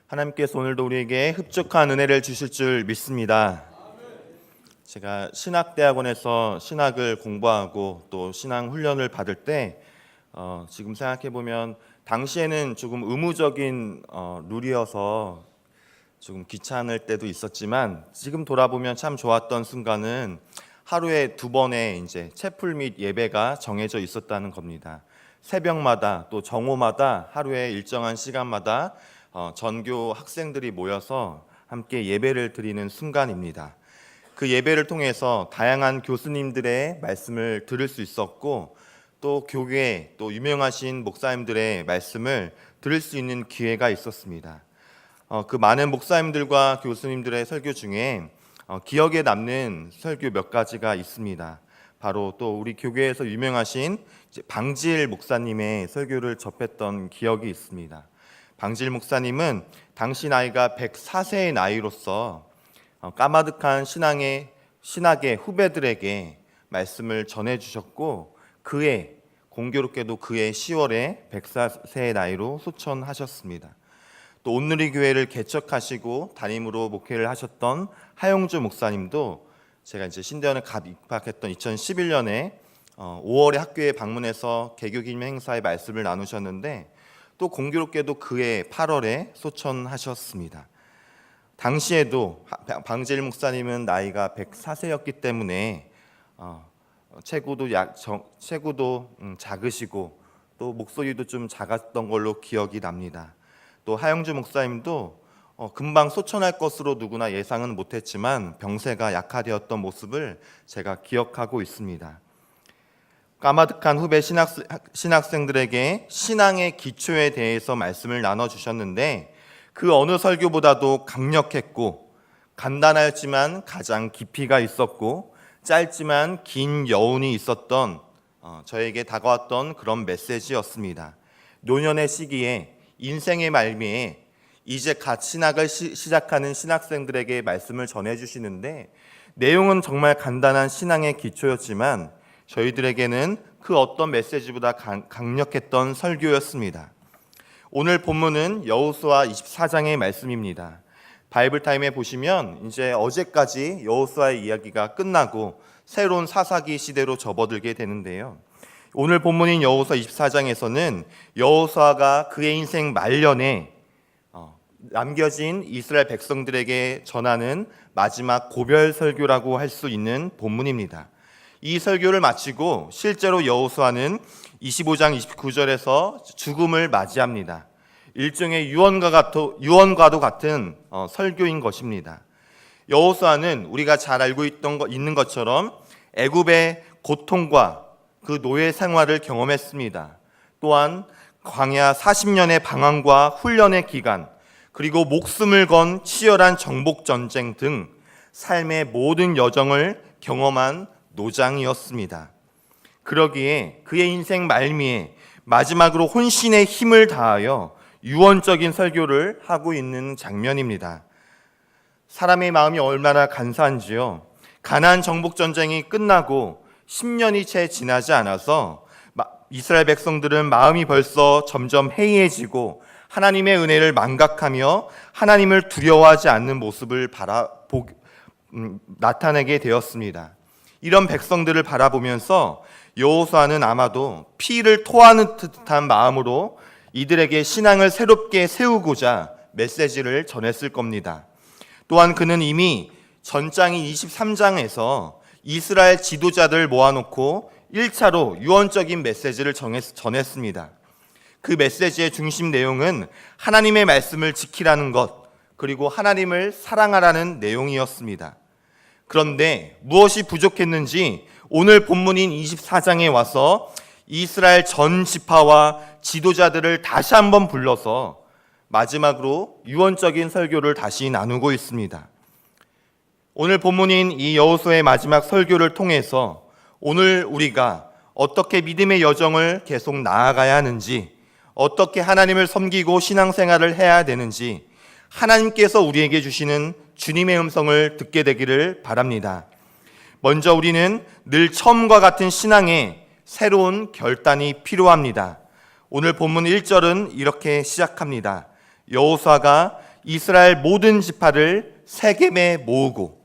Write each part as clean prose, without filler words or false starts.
하나님께서 오늘도 우리에게 흡족한 은혜를 주실 줄 믿습니다. 제가 신학대학원에서 신학을 공부하고 또 신앙 훈련을 받을 때 지금 생각해 보면 당시에는 조금 의무적인 룰이어서 조금 귀찮을 때도 있었지만 지금 돌아보면 참 좋았던 순간은 하루에 2번의 이제 채플 및 예배가 정해져 있었다는 겁니다. 새벽마다 또 정오마다 하루에 일정한 시간마다 전교 학생들이 모여서 함께 예배를 드리는 순간입니다. 그 예배를 통해서 다양한 교수님들의 말씀을 들을 수 있었고 또 교회 또 유명하신 목사님들의 말씀을 들을 수 있는 기회가 있었습니다. 그 많은 목사님들과 교수님들의 설교 중에 기억에 남는 설교 몇 가지가 있습니다. 바로 또 우리 교회에서 유명하신 방지일 목사님의 설교를 접했던 기억이 있습니다. 방지일 목사님은 당시 나이가 104세의 나이로서 까마득한 신학의 후배들에게 말씀을 전해주셨고 공교롭게도 그해 10월에 104세의 나이로 소천하셨습니다. 또 온누리 교회를 개척하시고 담임으로 목회를 하셨던 하영주 목사님도 제가 이제 신대원에 갓 입학했던 2011년에 5월에 학교에 방문해서 개교기념 행사의 말씀을 나누셨는데 또 공교롭게도 그해 8월에 소천하셨습니다. 당시에도 방지일 목사님은 나이가 104세였기 때문에 체구도 작으시고 또 목소리도 좀 작았던 걸로 기억이 납니다. 또 하영주 목사님도 금방 소천할 것으로 누구나 예상은 못했지만 병세가 약화되었던 모습을 제가 기억하고 있습니다. 까마득한 후배 신학생들에게 신앙의 기초에 대해서 말씀을 나눠주셨는데 그 어느 설교보다도 강력했고 간단하였지만 가장 깊이가 있었고 짧지만 긴 여운이 있었던 저에게 다가왔던 그런 메시지였습니다. 노년의 시기에 인생의 말미에 이제 갓 신학을 시작하는 신학생들에게 말씀을 전해주시는데 내용은 정말 간단한 신앙의 기초였지만 저희들에게는 그 어떤 메시지보다 강력했던 설교였습니다. 오늘 본문은 여호수아 24장의 말씀입니다. 바이블타임에 보시면 이제 어제까지 여호수아의 이야기가 끝나고 새로운 사사기 시대로 접어들게 되는데요. 오늘 본문인 여호수아 24장에서는 여호수아가 그의 인생 말년에 남겨진 이스라엘 백성들에게 전하는 마지막 고별 설교라고 할 수 있는 본문입니다. 이 설교를 마치고 실제로 여호수아는 25장 29절에서 죽음을 맞이합니다. 일종의 유언과도 같은 설교인 것입니다. 여호수아는 우리가 잘 알고 있는 것처럼 애굽의 고통과 그 노예 생활을 경험했습니다. 또한 광야 40년의 방황과 훈련의 기간, 그리고 목숨을 건 치열한 정복 전쟁 등 삶의 모든 여정을 경험한 노장이었습니다. 그러기에 그의 인생 말미에 마지막으로 혼신의 힘을 다하여 유언적인 설교를 하고 있는 장면입니다. 사람의 마음이 얼마나 간사한지요. 가나안 정복 전쟁이 끝나고 10년이 채 지나지 않아서 이스라엘 백성들은 마음이 벌써 점점 해이해지고 하나님의 은혜를 망각하며 하나님을 두려워하지 않는 모습을 나타내게 되었습니다. 이런 백성들을 바라보면서 여호수아는 아마도 피를 토하는 듯한 마음으로 이들에게 신앙을 새롭게 세우고자 메시지를 전했을 겁니다. 또한 그는 이미 전장인 23장에서 이스라엘 지도자들 모아놓고 1차로 유언적인 메시지를 전했습니다. 그 메시지의 중심 내용은 하나님의 말씀을 지키라는 것, 그리고 하나님을 사랑하라는 내용이었습니다. 그런데 무엇이 부족했는지 오늘 본문인 24장에 와서 이스라엘 전 지파와 지도자들을 다시 한번 불러서 마지막으로 유언적인 설교를 다시 나누고 있습니다. 오늘 본문인 이 여호수아의 마지막 설교를 통해서 오늘 우리가 어떻게 믿음의 여정을 계속 나아가야 하는지, 어떻게 하나님을 섬기고 신앙생활을 해야 되는지 하나님께서 우리에게 주시는 주님의 음성을 듣게 되기를 바랍니다. 먼저 우리는 늘 처음과 같은 신앙에 새로운 결단이 필요합니다. 오늘 본문 1절은 이렇게 시작합니다. 여호수아가 이스라엘 모든 지파를 세겜에 모으고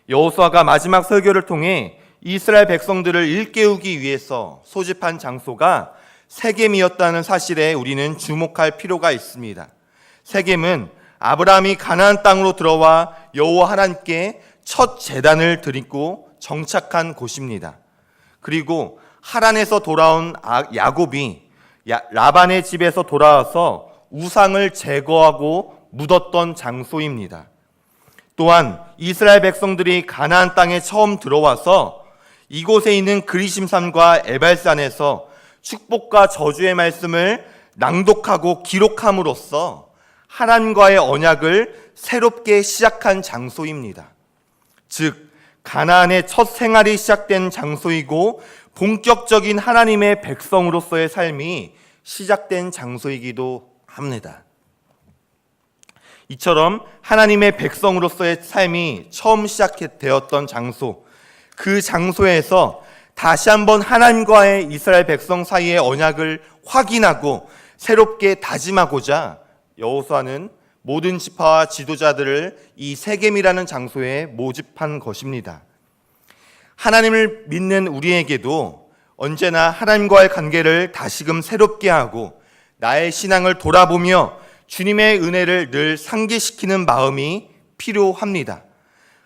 여호수아가 마지막 설교를 통해 이스라엘 백성들을 일깨우기 위해서 소집한 장소가 세겜이었다는 사실에 우리는 주목할 필요가 있습니다. 세겜은 아브라함이 가나안 땅으로 들어와 여호와 하나님께 첫 제단을 드리고 정착한 곳입니다. 그리고 하란에서 돌아온 야곱이 라반의 집에서 돌아와서 우상을 제거하고 묻었던 장소입니다. 또한 이스라엘 백성들이 가나안 땅에 처음 들어와서 이곳에 있는 그리심산과 에발산에서 축복과 저주의 말씀을 낭독하고 기록함으로써 하나님과의 언약을 새롭게 시작한 장소입니다. 즉 가나안의 첫 생활이 시작된 장소이고 본격적인 하나님의 백성으로서의 삶이 시작된 장소이기도 합니다. 이처럼 하나님의 백성으로서의 삶이 처음 시작되었던 장소, 그 장소에서 다시 한번 하나님과의 이스라엘 백성 사이의 언약을 확인하고 새롭게 다짐하고자 여호수아는 모든 지파와 지도자들을 이 세겜이라는 장소에 모집한 것입니다. 하나님을 믿는 우리에게도 언제나 하나님과의 관계를 다시금 새롭게 하고 나의 신앙을 돌아보며 주님의 은혜를 늘 상기시키는 마음이 필요합니다.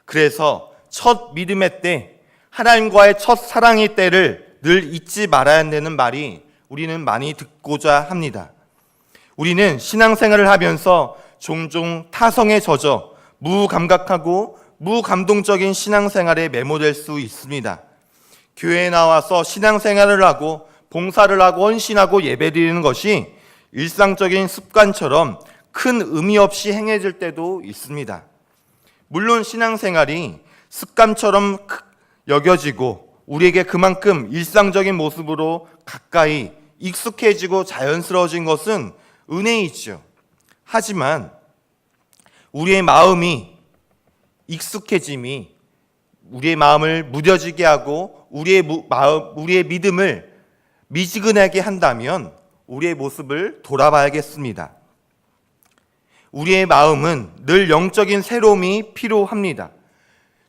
그래서 첫 믿음의 때, 하나님과의 첫 사랑의 때를 늘 잊지 말아야 한다는 말이 우리는 많이 듣고자 합니다. 우리는 신앙생활을 하면서 종종 타성에 젖어 무감각하고 무감동적인 신앙생활에 매몰될 수 있습니다. 교회에 나와서 신앙생활을 하고 봉사를 하고 헌신하고 예배드리는 것이 일상적인 습관처럼 큰 의미 없이 행해질 때도 있습니다. 물론 신앙생활이 습관처럼 여겨지고 우리에게 그만큼 일상적인 모습으로 가까이 익숙해지고 자연스러워진 것은 은혜이죠. 하지만 우리의 마음이 익숙해짐이 우리의 마음을 무뎌지게 하고 우리의 믿음을 미지근하게 한다면 우리의 모습을 돌아봐야겠습니다. 우리의 마음은 늘 영적인 새로움이 필요합니다.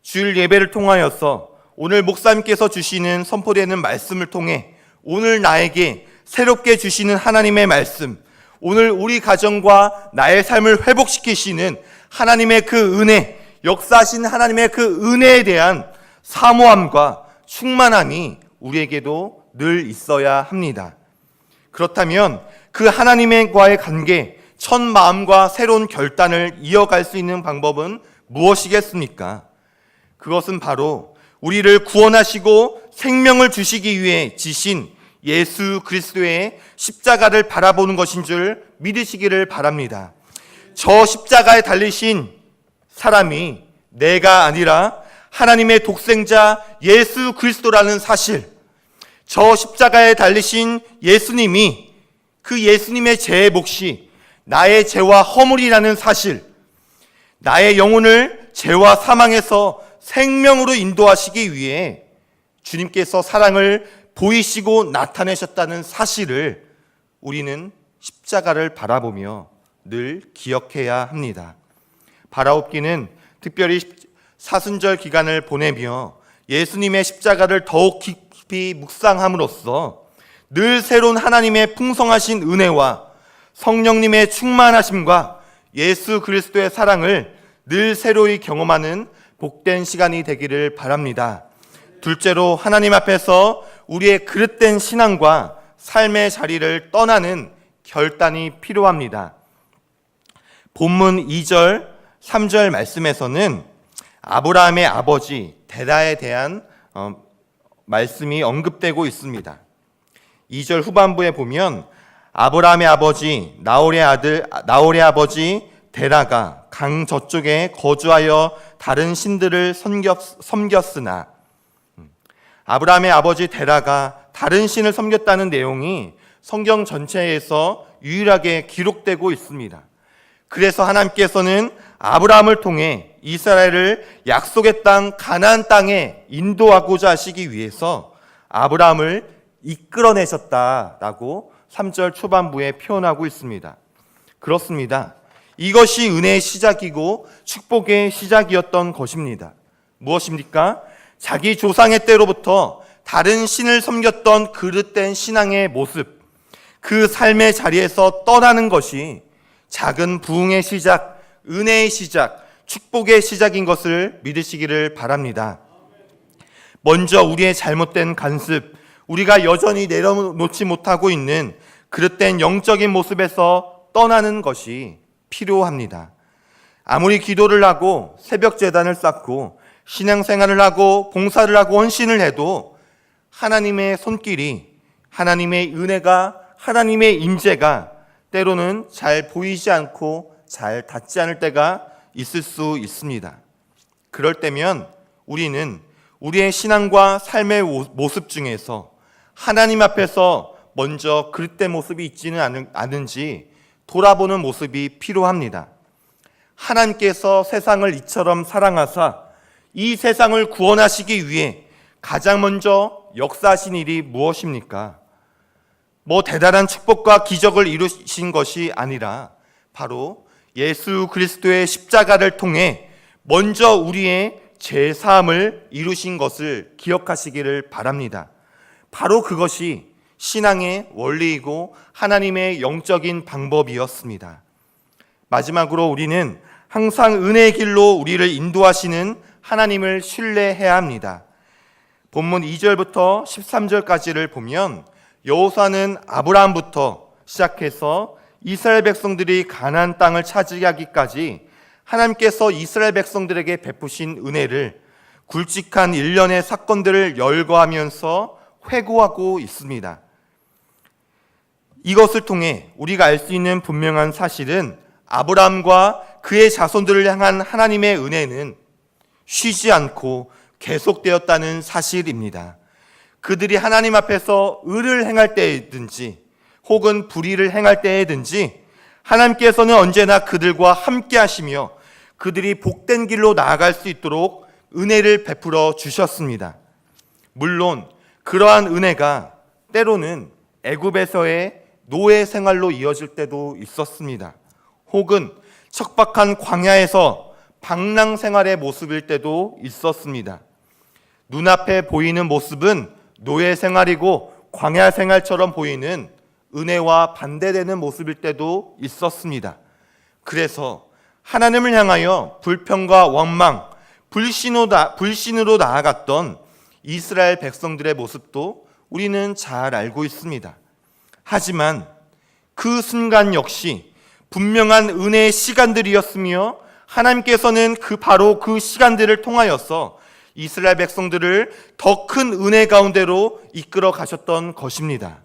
주일 예배를 통하여서 오늘 목사님께서 주시는 선포되는 말씀을 통해 오늘 나에게 새롭게 주시는 하나님의 말씀, 오늘 우리 가정과 나의 삶을 회복시키시는 하나님의 그 은혜, 역사하신 하나님의 그 은혜에 대한 사모함과 충만함이 우리에게도 늘 있어야 합니다. 그렇다면 그 하나님과의 관계, 첫 마음과 새로운 결단을 이어갈 수 있는 방법은 무엇이겠습니까? 그것은 바로 우리를 구원하시고 생명을 주시기 위해 지신 예수 그리스도의 십자가를 바라보는 것인 줄 믿으시기를 바랍니다. 저 십자가에 달리신 사람이 내가 아니라 하나님의 독생자 예수 그리스도라는 사실, 저 십자가에 달리신 예수님이 그 예수님의 죄의 몫이 나의 죄와 허물이라는 사실, 나의 영혼을 죄와 사망에서 생명으로 인도하시기 위해 주님께서 사랑을 보이시고 나타내셨다는 사실을 우리는 십자가를 바라보며 늘 기억해야 합니다. 바라옵기는 특별히 사순절 기간을 보내며 예수님의 십자가를 더욱 깊이 묵상함으로써 늘 새로운 하나님의 풍성하신 은혜와 성령님의 충만하심과 예수 그리스도의 사랑을 늘 새로이 경험하는 복된 시간이 되기를 바랍니다. 둘째로 하나님 앞에서 우리의 그릇된 신앙과 삶의 자리를 떠나는 결단이 필요합니다. 본문 2절, 3절 말씀에서는 아브라함의 아버지 데라에 대한 말씀이 언급되고 있습니다. 2절 후반부에 보면 아브라함의 아버지 나홀의 아버지 데라가 강 저쪽에 거주하여 다른 신들을 섬겼으나, 아브라함의 아버지 데라가 다른 신을 섬겼다는 내용이 성경 전체에서 유일하게 기록되고 있습니다. 그래서 하나님께서는 아브라함을 통해 이스라엘을 약속의 땅 가나안 땅에 인도하고자 하시기 위해서 아브라함을 이끌어내셨다라고 3절 초반부에 표현하고 있습니다. 그렇습니다. 이것이 은혜의 시작이고 축복의 시작이었던 것입니다. 무엇입니까? 자기 조상의 때로부터 다른 신을 섬겼던 그릇된 신앙의 모습, 그 삶의 자리에서 떠나는 것이 작은 부흥의 시작, 은혜의 시작, 축복의 시작인 것을 믿으시기를 바랍니다. 먼저 우리의 잘못된 간습, 우리가 여전히 내려놓지 못하고 있는 그릇된 영적인 모습에서 떠나는 것이 필요합니다. 아무리 기도를 하고 새벽 제단을 쌓고 신앙생활을 하고 봉사를 하고 헌신을 해도 하나님의 손길이, 하나님의 은혜가, 하나님의 임재가 때로는 잘 보이지 않고 잘 닿지 않을 때가 있을 수 있습니다. 그럴 때면 우리는 우리의 신앙과 삶의 모습 중에서 하나님 앞에서 먼저 그릇된 모습이 있지는 않은지 돌아보는 모습이 필요합니다. 하나님께서 세상을 이처럼 사랑하사 이 세상을 구원하시기 위해 가장 먼저 역사하신 일이 무엇입니까? 뭐 대단한 축복과 기적을 이루신 것이 아니라 바로 예수 그리스도의 십자가를 통해 먼저 우리의 죄 사함을 이루신 것을 기억하시기를 바랍니다. 바로 그것이 신앙의 원리이고 하나님의 영적인 방법이었습니다. 마지막으로 우리는 항상 은혜의 길로 우리를 인도하시는 하나님을 신뢰해야 합니다. 본문 2절부터 13절까지를 보면 여호수아는 아브라함부터 시작해서 이스라엘 백성들이 가나안 땅을 차지하기까지 하나님께서 이스라엘 백성들에게 베푸신 은혜를 굵직한 일련의 사건들을 열거하면서 회고하고 있습니다. 이것을 통해 우리가 알 수 있는 분명한 사실은 아브라함과 그의 자손들을 향한 하나님의 은혜는 쉬지 않고 계속되었다는 사실입니다. 그들이 하나님 앞에서 의를 행할 때든지 혹은 불의를 행할 때든지 하나님께서는 언제나 그들과 함께 하시며 그들이 복된 길로 나아갈 수 있도록 은혜를 베풀어 주셨습니다. 물론 그러한 은혜가 때로는 애굽에서의 노예 생활로 이어질 때도 있었습니다. 혹은 척박한 광야에서 방랑 생활의 모습일 때도 있었습니다. 눈앞에 보이는 모습은 노예 생활이고 광야 생활처럼 보이는 은혜와 반대되는 모습일 때도 있었습니다. 그래서 하나님을 향하여 불평과 원망, 불신으로 나아갔던 이스라엘 백성들의 모습도 우리는 잘 알고 있습니다. 하지만 그 순간 역시 분명한 은혜의 시간들이었으며 하나님께서는 바로 그 시간들을 통하여서 이스라엘 백성들을 더 큰 은혜 가운데로 이끌어 가셨던 것입니다.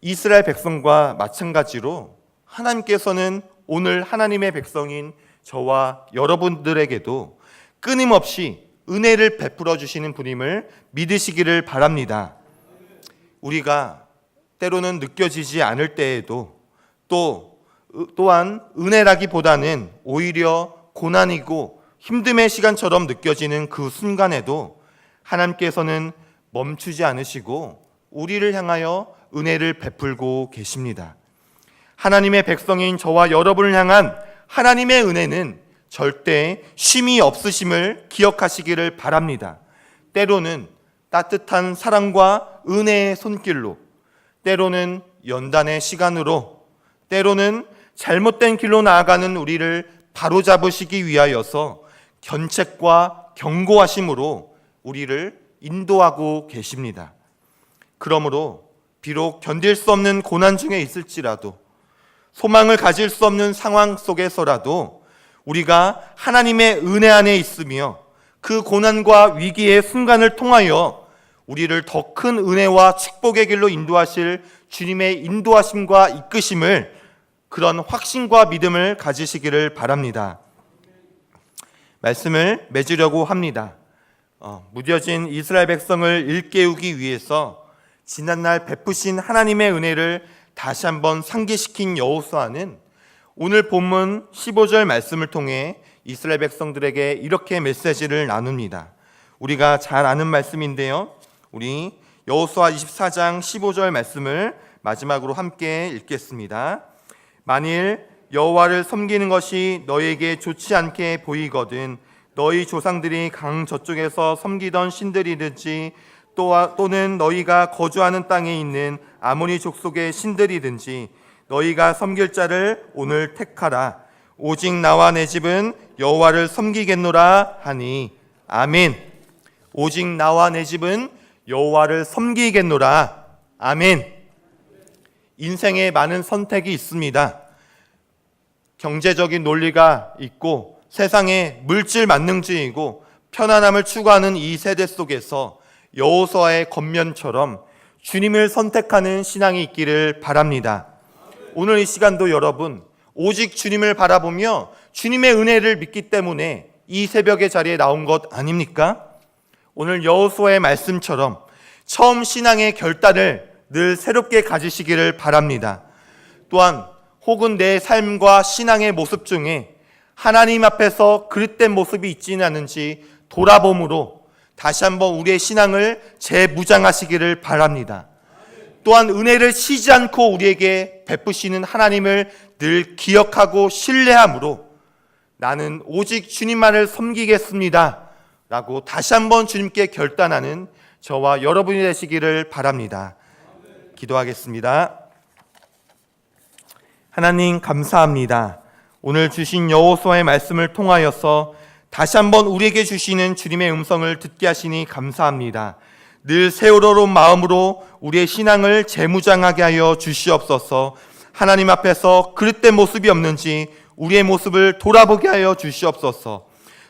이스라엘 백성과 마찬가지로 하나님께서는 오늘 하나님의 백성인 저와 여러분들에게도 끊임없이 은혜를 베풀어 주시는 분임을 믿으시기를 바랍니다. 우리가 때로는 느껴지지 않을 때에도 또한 은혜라기보다는 오히려 고난이고 힘듦의 시간처럼 느껴지는 그 순간에도 하나님께서는 멈추지 않으시고 우리를 향하여 은혜를 베풀고 계십니다. 하나님의 백성인 저와 여러분을 향한 하나님의 은혜는 절대 쉼이 없으심을 기억하시기를 바랍니다. 때로는 따뜻한 사랑과 은혜의 손길로, 때로는 연단의 시간으로, 때로는 잘못된 길로 나아가는 우리를 바로잡으시기 위하여서 견책과 경고하심으로 우리를 인도하고 계십니다. 그러므로 비록 견딜 수 없는 고난 중에 있을지라도, 소망을 가질 수 없는 상황 속에서라도 우리가 하나님의 은혜 안에 있으며 그 고난과 위기의 순간을 통하여 우리를 더 큰 은혜와 축복의 길로 인도하실 주님의 인도하심과 이끄심을, 그런 확신과 믿음을 가지시기를 바랍니다. 말씀을 맺으려고 합니다. 무뎌진 이스라엘 백성을 일깨우기 위해서 지난날 베푸신 하나님의 은혜를 다시 한번 상기시킨 여호수아는 오늘 본문 15절 말씀을 통해 이스라엘 백성들에게 이렇게 메시지를 나눕니다. 우리가 잘 아는 말씀인데요, 우리 여호수아 24장 15절 말씀을 마지막으로 함께 읽겠습니다. 만일 여호와를 섬기는 것이 너희에게 좋지 않게 보이거든 너희 조상들이 강 저쪽에서 섬기던 신들이든지 또는 너희가 거주하는 땅에 있는 아모니 족속의 신들이든지 너희가 섬길 자를 오늘 택하라. 오직 나와 내 집은 여호와를 섬기겠노라 하니. 아멘. 오직 나와 내 집은 여호와를 섬기겠노라. 아멘. 인생에 많은 선택이 있습니다. 경제적인 논리가 있고 세상에 물질 만능주의이고 편안함을 추구하는 이 세대 속에서 여호수아의 겉면처럼 주님을 선택하는 신앙이 있기를 바랍니다. 오늘 이 시간도 여러분 오직 주님을 바라보며 주님의 은혜를 믿기 때문에 이 새벽의 자리에 나온 것 아닙니까? 오늘 여호수아의 말씀처럼 처음 신앙의 결단을 늘 새롭게 가지시기를 바랍니다. 또한 혹은 내 삶과 신앙의 모습 중에 하나님 앞에서 그릇된 모습이 있지는 않은지 돌아봄으로 다시 한번 우리의 신앙을 재무장하시기를 바랍니다. 또한 은혜를 쉬지 않고 우리에게 베푸시는 하나님을 늘 기억하고 신뢰함으로 나는 오직 주님만을 섬기겠습니다 라고 다시 한번 주님께 결단하는 저와 여러분이 되시기를 바랍니다. 기도하겠습니다. 하나님 감사합니다. 오늘 주신 여호수아의 말씀을 통하여서 다시 한번 우리에게 주시는 주님의 음성을 듣게 하시니 감사합니다. 늘 새로운 마음으로 우리의 신앙을 재무장하게 하여 주시옵소서. 하나님 앞에서 그릇된 모습이 없는지 우리의 모습을 돌아보게 하여 주시옵소서.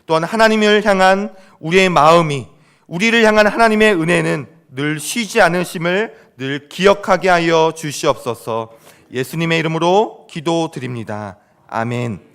또한 하나님을 향한 우리의 마음이 우리를 향한 하나님의 은혜는 늘 쉬지 않으심을 늘 기억하게 하여 주시옵소서. 예수님의 이름으로 기도드립니다. 아멘.